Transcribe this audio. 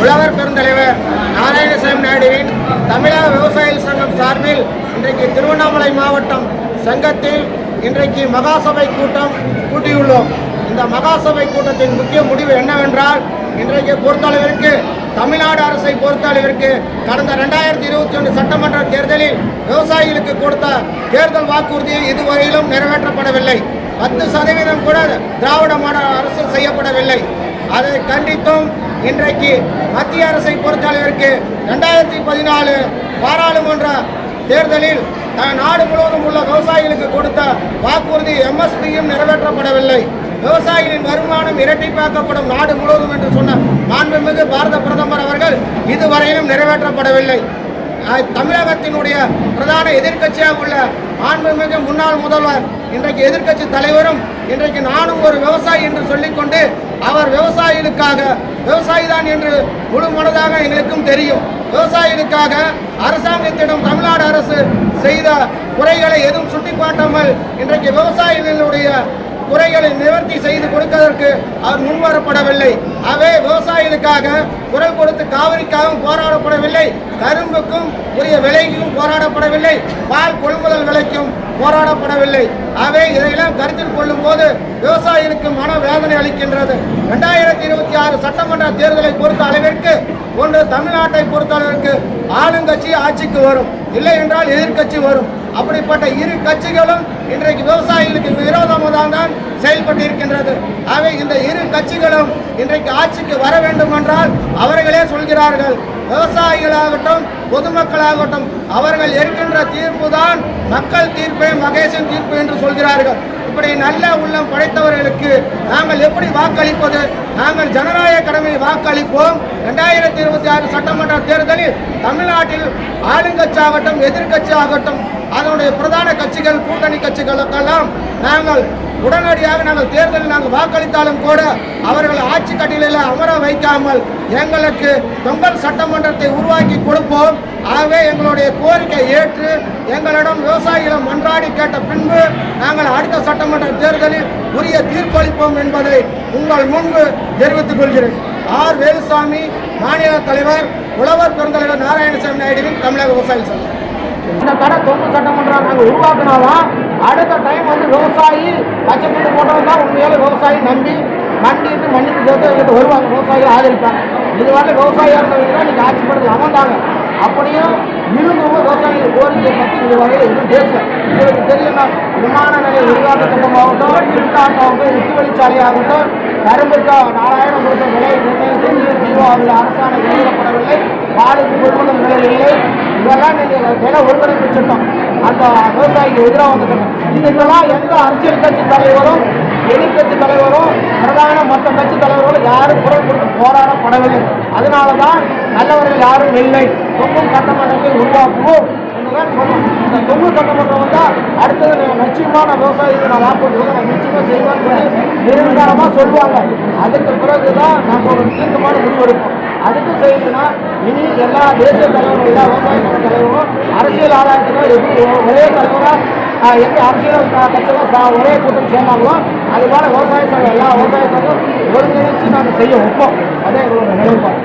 உழவர் பெருந்தலைவர் நாராயணசாமி நாயுடுவின் தமிழக விவசாயிகள் சங்கம் சார்பில் இன்றைக்கு திருவண்ணாமலை மாவட்டம் சங்கத்தில் இன்றைக்கு மகாசபை கூட்டம் கூட்டியுள்ளோம். இந்த மகாசபை கூட்டத்தின் முக்கிய முடிவு என்னவென்றால், இன்றைக்கு பொறுத்தளவிற்கு தமிழ்நாடு அரசை பொறுத்தளவிற்கு கடந்த 2021 சட்டமன்ற தேர்தலில் விவசாயிகளுக்கு கொடுத்த தேர்தல் வாக்குறுதியை இதுவரையிலும் நிறைவேற்றப்படவில்லை. 10% கூட திராவிட மாடல் அரசு செய்யப்படவில்லை. அதை கண்டித்தும் இன்றைக்கு மத்திய அரசை பொறுத்தளவிற்கு 2014 பாராளுமன்ற தேர்தலில் நாடு முழுவதும் உள்ள விவசாயிகளுக்கு கொடுத்த வாக்குறுதி MSPயும் நிறைவேற்றப்படவில்லை. விவசாயிகளின் வருமானம் இரட்டிப்பாக்கப்படும் நாடு முழுவதும் என்று சொன்ன மாண்புமிகு பாரத பிரதமர் அவர்கள் இதுவரையிலும் நிறைவேற்றப்படவில்லை. தமிழகத்தினுடைய பிரதான எதிர்க்கட்சியாக உள்ள மாண்புமிகு முன்னாள் முதல்வர் இன்றைக்கு எதிர்க்கட்சி தலைவரும் இன்றைக்கு நானும் ஒரு விவசாயி என்று சொல்லிக்கொண்டு அவர் விவசாயிகளுக்காக விவசாயி தான் என்று முழு மனதாக எங்களுக்கும் தெரியும். விவசாயிகளுக்காக அரசாங்கத்திடம் தமிழ்நாடு அரசு செய்த குறைகளை எதுவும் சுட்டிக்காட்டாமல் இன்றைக்கு விவசாயிகளுடைய குறைகளை நிவர்த்தி செய்து கொடுப்பதற்கு அவர் முன்வரப்படவில்லை. அவை விவசாயிகளுக்காக குரல் கொடுத்து காவிரிக்காகவும் போராடப்படவில்லை, கரும்புக்கும் உரிய விலைக்கும் போராடப்படவில்லை, பால் கொள்முதல் விலைக்கும் போராடப்படவில்லை. அவை இதையெல்லாம் கருத்தில் கொள்ளும் போது விவசாயிகளுக்கு மன வேதனை அளிக்கின்றது. 2026 சட்டமன்ற தேர்தலை பொறுத்த அளவிற்கு ஒன்று தமிழ்நாட்டை பொறுத்த அளவிற்கு ஆளுங்கட்சி ஆட்சிக்கு வரும், இல்லை என்றால் எதிர்கட்சி வரும். அப்படிப்பட்ட இரு கட்சிகளும் இன்றைக்கு விவசாயிகளுக்கு விரோதமாக தான் செயல்பட்டு இருக்கின்றது. அவை இந்த இரு கட்சிகளும் இன்றைக்கு ஆட்சிக்கு வர வேண்டும் என்றால் அவர்களே சொல்கிறார்கள், விவசாயிகளாகட்டும் பொதுமக்களாகட்டும் அவர்கள் இருக்கின்ற தீர்ப்பு தான் மக்கள் தீர்ப்பே மகேசன் தீர்ப்பு என்று சொல்கிறார்கள். இப்படி நல்ல உள்ளம் படைத்தவர்களுக்கு நாங்கள் எப்படி வாக்களிப்பது? நாங்கள் ஜனநாயக கடமையை வாக்களிப்போம். 2026 சட்டமன்ற தேர்தலில் தமிழ்நாட்டில் ஆளுங்கட்சி ஆகட்டும் எதிர்கட்சி ஆகட்டும் அதனுடைய பிரதான கட்சிகள் கூட்டணி கட்சிகளுக்கெல்லாம் நாங்கள் உடனடியாக தேர்தலில் வாக்களித்தாலும் கூட அவர்கள் ஆட்சி கட்டிலில் அமர வைக்காமல் எங்களுக்கு தொங்கல் சட்டமன்றத்தை உருவாக்கி கொடுப்போம். ஆகவே எங்களுடைய கோரிக்கை ஏற்று எங்களிடம் விவசாயிகளும் மன்றாடி கேட்ட பின்பு நாங்கள் அடுத்த சட்டமன்ற தேர்தலில் உரிய தீர்ப்பளிப்போம் என்பதை உங்கள் முன்பு தெரிவித்துக் கொள்கிறேன். ஆர் வேலுசாமி, மாநில தலைவர், உழவர் பெருந்தலைவர் நாராயணசாமி நாயுடுவின் தமிழக விவசாயிகள் சங்கம். இந்த கடை தொங்கு சட்டமன்றம் நாங்கள் உருவாக்கினாதான் அடுத்த டைம் விவசாயி லட்சத்துக்கு போட்டவங்க தான் உண்மையால விவசாயி நம்பி மண்டிட்டு மன்னிப்பு கேட்டு வருவாங்க, விவசாயிகள் ஆதரிப்பாங்க. இது வந்து விவசாயியாக இருந்தவங்க தான் நீங்கள் ஆட்சி படுறது அமர்ந்தாங்க. அப்படியும் இருந்தும் விவசாயிகள் கோரிக்கையை பற்றி இது வரையில் எதுவும் பேசல. உங்களுக்கு தெரியுமா, விமான நிலைய விரிவாக்க திட்டமாகட்டும், சித்தாண்டாகட்டும், 8 வழிச்சாலையாகட்டும், கரும்புக்கு 4000 கொடுத்த விலை நிர்ணயம் செஞ்சு ஜீவாவில் அரசாணை வெளியிடப்படவில்லை, பாலுக்கு கொள்முதல் விலை இல்லை. இதெல்லாம் நீங்கள் விலை ஒருங்கிணைப்பு சட்டம் அந்த விவசாயிக்கு எதிராக வந்த சட்டம். இதுக்கெல்லாம் எந்த அரசியல் கட்சி தலைவரும் எதிர்கட்சி தலைவரும் பிரதான மற்ற கட்சி தலைவர்களும் யாரும் குரல் கொடுத்து போராடப்படவில்லை. அதனால தான் நல்லவர்கள் யாரும் இல்லை. தொங்கும் சட்டமன்றத்தை உருவாக்குவோம் என்றுதான் சொன்னோம். இந்த தொங்கு சட்டமன்றம் வந்தால் அடுத்தது நிச்சயமான விவசாயிகள் நான் வாக்குறுதி நான் நிச்சயமாக செய்வேன்னு சொல்லி நிரந்தரமாக சொல்லுவாங்க. அதுக்கு பிறகுதான் நாங்கள் ஒரு தீர்க்கமான முடிவெடுப்போம். அதுக்கு செய்யணும்னா இனி எல்லா தேசிய தலைவரும் எல்லா விவசாய சங்க தலைவரும் அரசியல் ஆதாயத்துக்கும் எப்படி ஒரே தலைவராக எப்படி அரசியல் கட்சிகள் ஒரே கூட்டம் சேர்ந்தாங்களோ அதுபோல விவசாய சங்கம் எல்லா விவசாய சங்கம் ஒருங்கிணைச்சு நாங்கள் செய்ய வைப்போம். அதே எங்களோட நிலைப்பாடு.